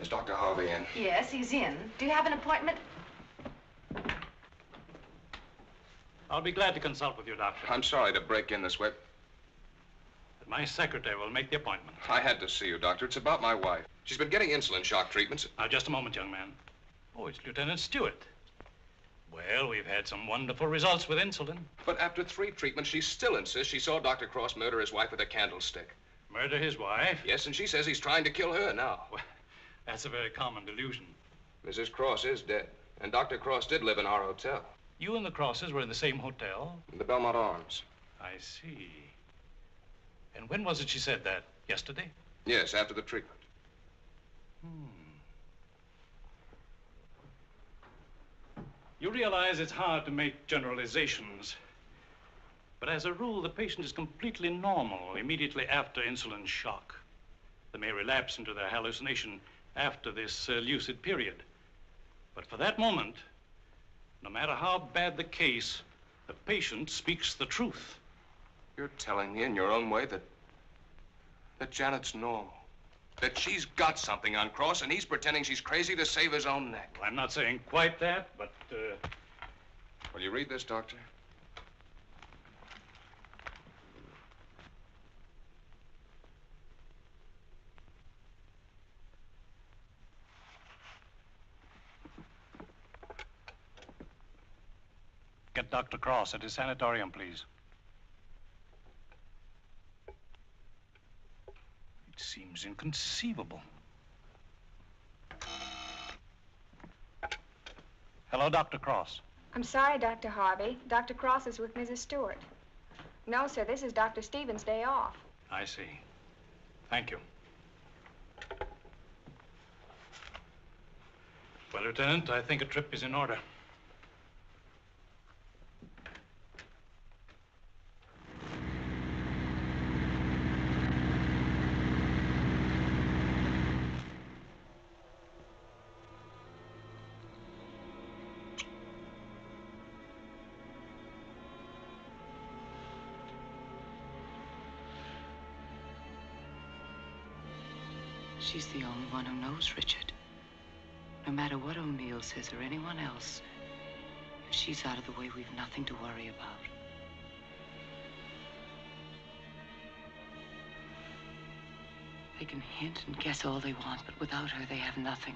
Is Dr. Harvey in? Yes, he's in. Do you have an appointment? I'll be glad to consult with you, Doctor. I'm sorry to break in this way. But my secretary will make the appointment. I had to see you, Doctor. It's about my wife. She's been getting insulin shock treatments. Now, just a moment, young man. Oh, it's Lieutenant Stewart. Well, we've had some wonderful results with insulin. But after 3 treatments, she still insists she saw Dr. Cross murder his wife with a candlestick. Murder his wife? Yes, and she says he's trying to kill her now. Well, that's a very common delusion. Mrs. Cross is dead, and Dr. Cross did live in our hotel. You and the Crosses were in the same hotel? The Belmont Arms. I see. And when was it she said that? Yesterday? Yes, after the treatment. You realize it's hard to make generalizations. But as a rule, the patient is completely normal immediately after insulin shock. They may relapse into their hallucination after this lucid period. But for that moment, no matter how bad the case, the patient speaks the truth. You're telling me in your own way that Janet's normal. That she's got something on Cross, and he's pretending she's crazy to save his own neck. Well, I'm not saying quite that, but, Will you read this, Doctor? Get Dr. Cross at his sanitarium, please. It seems inconceivable. Hello, Dr. Cross. I'm sorry, Dr. Harvey. Dr. Cross is with Mrs. Stewart. No, sir, this is Dr. Stevens' day off. I see. Thank you. Well, Lieutenant, I think a trip is in order. She's the only one who knows Richard. No matter what O'Neill says or anyone else, if she's out of the way, we've nothing to worry about. They can hint and guess all they want, but without her, they have nothing.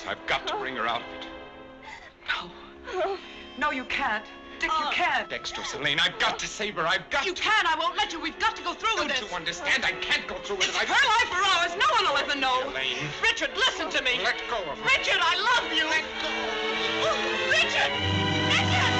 I've got to bring her out of it. No. No, you can't. Dick, you can't. Dextrose, Elaine, I've got to save her. I've got You can't. I won't let you. We've got to go through with this. Don't you understand? I can't go through with it. Her life or ours. No one will ever know. Elaine. Richard, listen to me. Let go of her. Richard, I love you. Let go. Richard! Richard!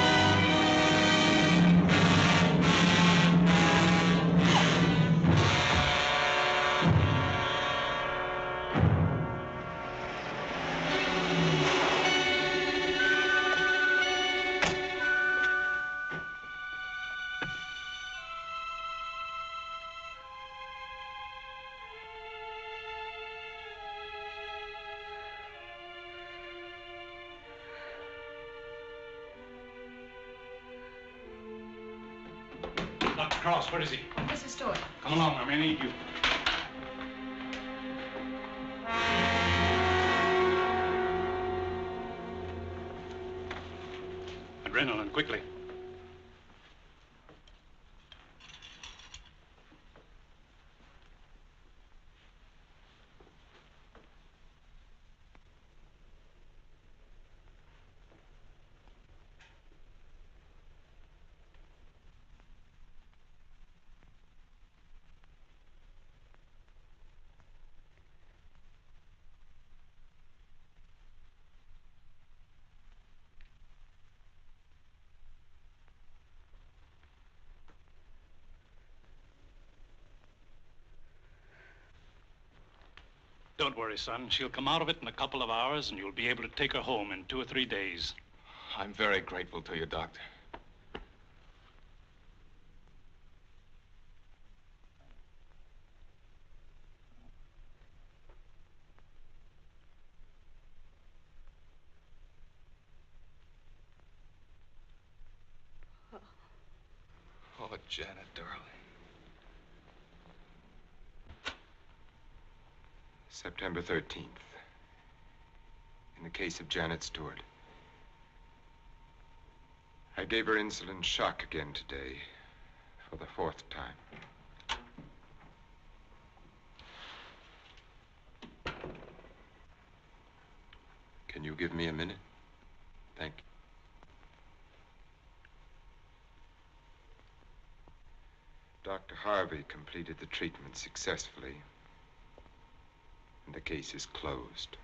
Dr. Cross, where is he? Mrs. Stewart. Come along, I may need you. Adrenaline, quickly. Don't worry, son. She'll come out of it in a couple of hours, and you'll be able to take her home in 2 or 3 days. I'm very grateful to you, Doctor. Oh, Janet, darling. September 13th. In the case of Janet Stewart. I gave her insulin shock again today, for the 4th time. Can you give me a minute? Thank you. Dr. Harvey completed the treatment successfully, and the case is closed.